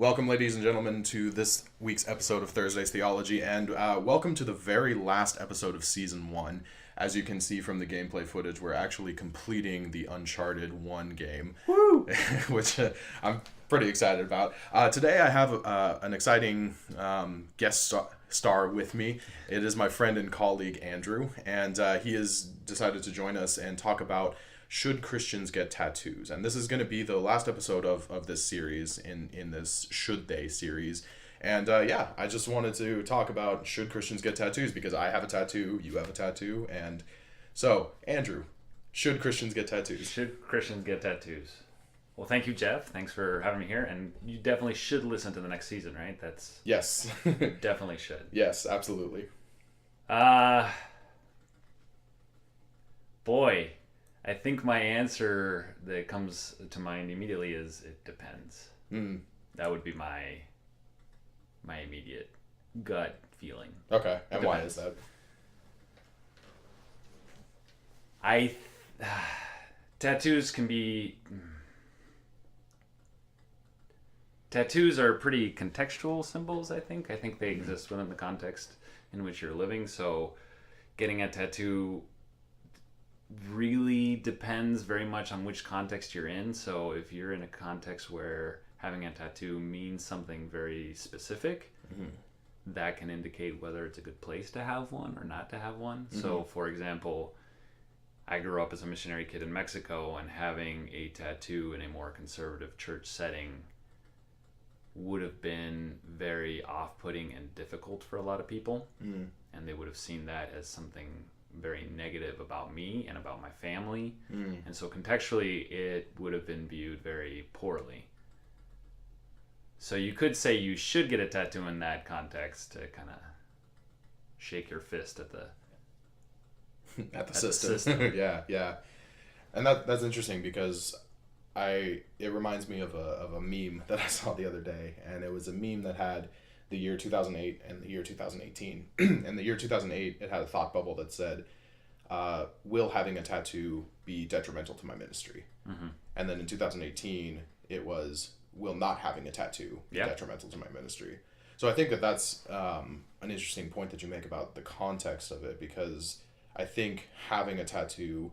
Welcome, ladies and gentlemen, to this week's episode of Thursday's Theology, and welcome to the very last episode of Season 1. As you can see from the gameplay footage, we're actually completing the Uncharted 1 game, Woo! which I'm pretty excited about. Today I have an exciting guest star with me. It is my friend and colleague, Andrew, and he has decided to join us and talk about should Christians get tattoos? And this is going to be the last episode of this series in this Should They series. And I just wanted to talk about should Christians get tattoos, because I have a tattoo, you have a tattoo. And so, Andrew, should Christians get tattoos? Should Christians get tattoos? Well, thank you, Jeff. Thanks for having me here. And you definitely should listen to the next season, right? Yes. Definitely should. Yes, absolutely. Boy, I think my answer that comes to mind immediately is it depends. That would be my immediate gut feeling. Okay, and why is that? Tattoos can be... Tattoos are pretty contextual symbols, I think. I think they exist within the context in which you're living. So getting a tattoo really depends very much on which context you're in. So if you're in a context where having a tattoo means something very specific, that can indicate whether it's a good place to have one or not to have one. So for example, I grew up as a missionary kid in Mexico, and having a tattoo in a more conservative church setting would have been very off-putting and difficult for a lot of people. And they would have seen that as something very negative about me and about my family. And so contextually, it would have been viewed very poorly. So you could say you should get a tattoo in that context to kind of shake your fist at the system. yeah. And that's interesting, because it reminds me of a meme that I saw the other day, and it was a meme that had the year 2008 and the year 2018. And the year 2008, it had a thought bubble that said, will having a tattoo be detrimental to my ministry? And then in 2018, it was, will not having a tattoo be detrimental to my ministry? So I think that's an interesting point that you make about the context of it, because I think having a tattoo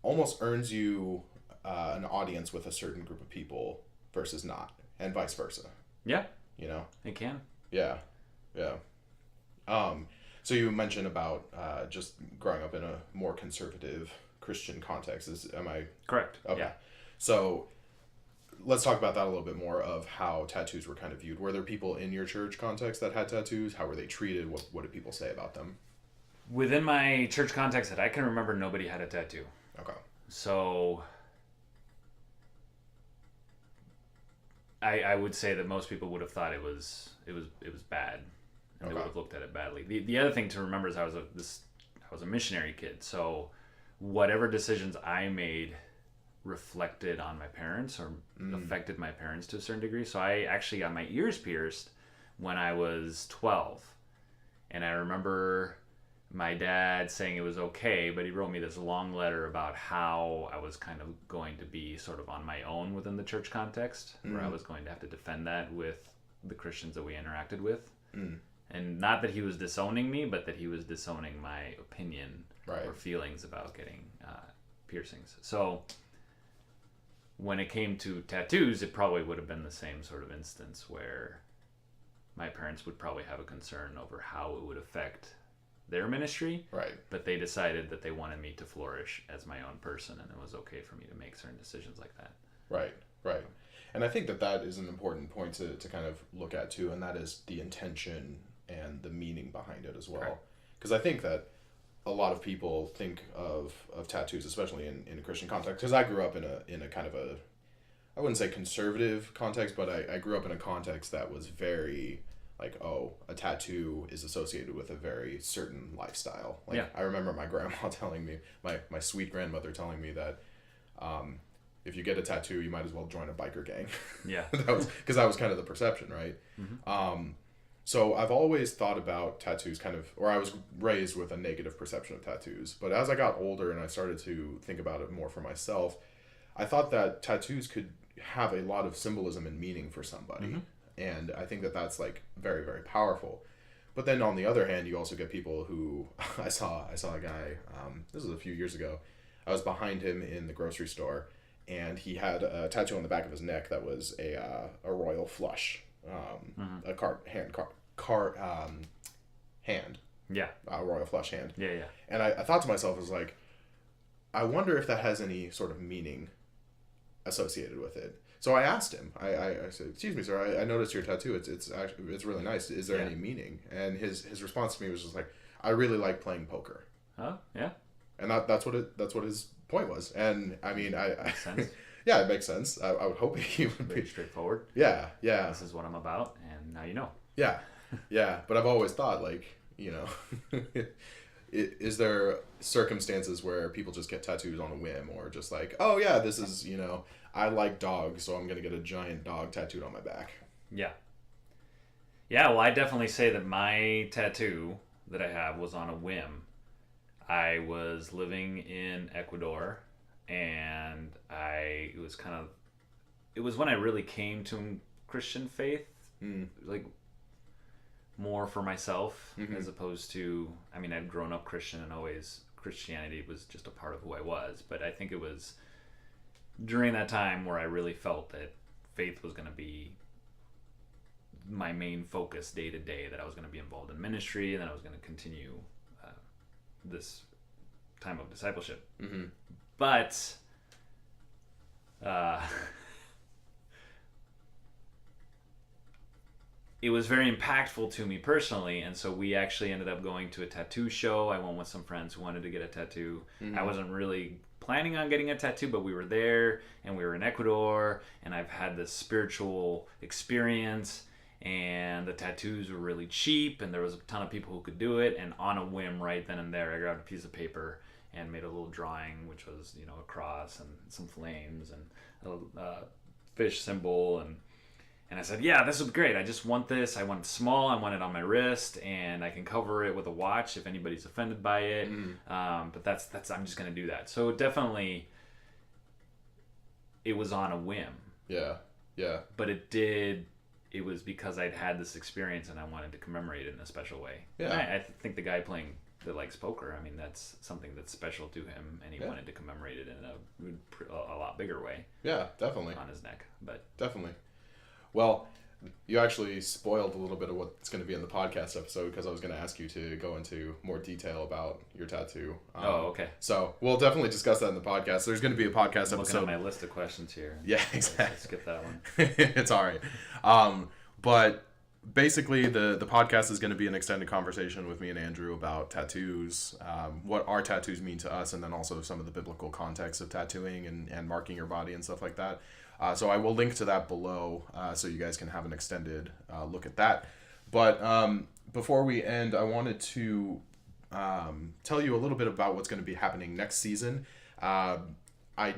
almost earns you an audience with a certain group of people versus not, and vice versa. Yeah. You know? It can. Yeah. So you mentioned about just growing up in a more conservative Christian context. Am I... Correct. Okay. Yeah. So let's talk about that a little bit more, of how tattoos were kind of viewed. Were there people in your church context that had tattoos? How were they treated? What did people say about them? Within my church context that I can remember, nobody had a tattoo. Okay. So I would say that most people would have thought it was bad, and they would have looked at it badly. The other thing to remember is I was a missionary kid, so whatever decisions I made reflected on my parents, or affected my parents to a certain degree. So I actually got my ears pierced when I was 12, and I remember my dad saying it was okay, but he wrote me this long letter about how I was kind of going to be sort of on my own within the church context, where I was going to have to defend that with the Christians that we interacted with. And not that he was disowning me, but that he was disowning my opinion or feelings about getting piercings. So when it came to tattoos, it probably would have been the same sort of instance, where my parents would probably have a concern over how it would affect their ministry, but they decided that they wanted me to flourish as my own person, and it was okay for me to make certain decisions like that. Right. And I think that is an important point to kind of look at too, and that is the intention and the meaning behind it as well. Because I think that a lot of people think of tattoos, especially in a Christian context, because I grew up in a kind of a, I wouldn't say conservative context, but I grew up in a context that was very... like, oh, a tattoo is associated with a very certain lifestyle. I remember my grandma telling me, my sweet grandmother telling me that if you get a tattoo, you might as well join a biker gang. Yeah. Because that was kind of the perception, right? So I've always thought about tattoos or I was raised with a negative perception of tattoos. But as I got older and I started to think about it more for myself, I thought that tattoos could have a lot of symbolism and meaning for somebody. Mm-hmm. And I think that that's like very, very powerful. But then on the other hand, you also get people who I saw a guy, this was a few years ago. I was behind him in the grocery store, and he had a tattoo on the back of his neck that was a royal flush, a hand, Yeah. a royal flush hand. Yeah, yeah. And I thought to myself, I was like, I wonder if that has any sort of meaning associated with it. So I asked him. I said, "Excuse me, sir. I noticed your tattoo. It's actually it's really nice. Is there any meaning?" And his response to me was just like, "I really like playing poker." Oh, yeah. And that's what his point was. And I mean, Makes sense. yeah, it makes sense. I would hope he would Very be straightforward. Yeah, yeah. This is what I'm about, and now you know. Yeah, yeah. But I've always thought, like, you know, is there circumstances where people just get tattoos on a whim, or just like, oh yeah, this is, you know, I like dogs, so I'm gonna get a giant dog tattooed on my back. Yeah. Yeah, well, I definitely say that my tattoo that I have was on a whim. I was living in Ecuador, and it was when I really came to Christian faith, like more for myself, as opposed to, I mean, I'd grown up Christian and always Christianity was just a part of who I was, but I think it was during that time where I really felt that faith was going to be my main focus day to day, that I was going to be involved in ministry, and then I was going to continue this time of discipleship. But it was very impactful to me personally, and so we actually ended up going to a tattoo show. I went with some friends who wanted to get a tattoo. I wasn't really planning on getting a tattoo, but we were there, and we were in Ecuador, and I've had this spiritual experience, and the tattoos were really cheap, and there was a ton of people who could do it, and on a whim right then and there, I grabbed a piece of paper and made a little drawing, which was, you know, a cross and some flames and a fish symbol, and I said, yeah, this would be great. I just want this. I want it small. I want it on my wrist, and I can cover it with a watch if anybody's offended by it. But that's I'm just going to do that. So definitely it was on a whim. Yeah, yeah. But it was because I'd had this experience and I wanted to commemorate it in a special way. Yeah. I think the guy that likes poker, I mean, that's something that's special to him, and he wanted to commemorate it in a lot bigger way. Yeah, definitely. On his neck, but definitely. Well, you actually spoiled a little bit of what's going to be in the podcast episode, because I was going to ask you to go into more detail about your tattoo. Okay. So we'll definitely discuss that in the podcast. There's going to be a podcast I'm episode. looking at my list of questions here. Yeah, exactly. Let's skip that one. It's all right. But basically, the podcast is going to be an extended conversation with me and Andrew about tattoos, what our tattoos mean to us, and then also some of the biblical context of tattooing and marking your body and stuff like that. So I will link to that below, so you guys can have an extended look at that. But before we end, I wanted to tell you a little bit about what's going to be happening next season. I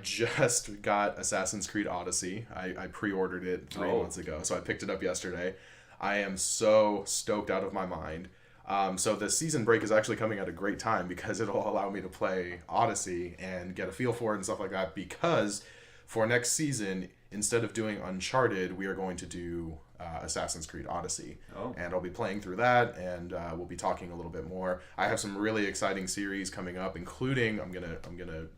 just got Assassin's Creed Odyssey. I pre-ordered it 3 months ago, so I picked it up yesterday. I am so stoked out of my mind. So the season break is actually coming at a great time, because it'll allow me to play Odyssey and get a feel for it and stuff like that, because for next season, instead of doing Uncharted, we are going to do Assassin's Creed Odyssey. And I'll be playing through that, and we'll be talking a little bit more. I have some really exciting series coming up, including, I'm gonna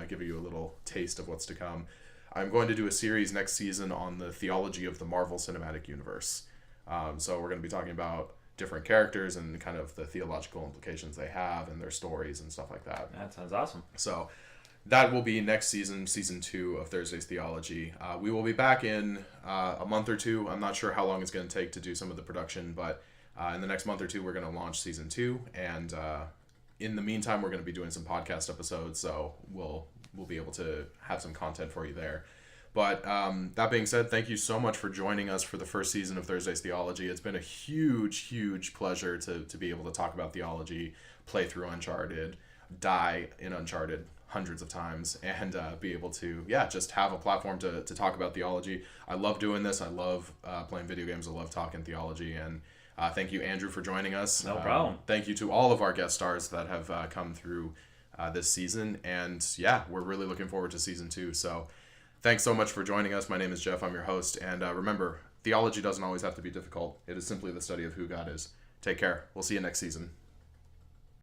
give you a little taste of what's to come. I'm going to do a series next season on the theology of the Marvel Cinematic Universe. So we're going to be talking about different characters and kind of the theological implications they have and their stories and stuff like that. That sounds awesome. So that will be next season, season 2 of Thursday's Theology. We will be back in a month or two. I'm not sure how long it's going to take to do some of the production, but in the next month or two, we're going to launch season 2. And in the meantime, we're going to be doing some podcast episodes, so we'll be able to have some content for you there. But that being said, thank you so much for joining us for the first season of Thursday's Theology. It's been a huge, huge pleasure to be able to talk about theology, play through Uncharted, die in Uncharted hundreds of times, and be able to, just have a platform to talk about theology. I love doing this. I love playing video games. I love talking theology. And thank you, Andrew, for joining us. No problem. Thank you to all of our guest stars that have come through this season. And we're really looking forward to season 2. So Thanks so much for joining us. My name is Jeff. I'm your host. And remember, theology doesn't always have to be difficult. It is simply the study of who God is. Take care. We'll see you next season.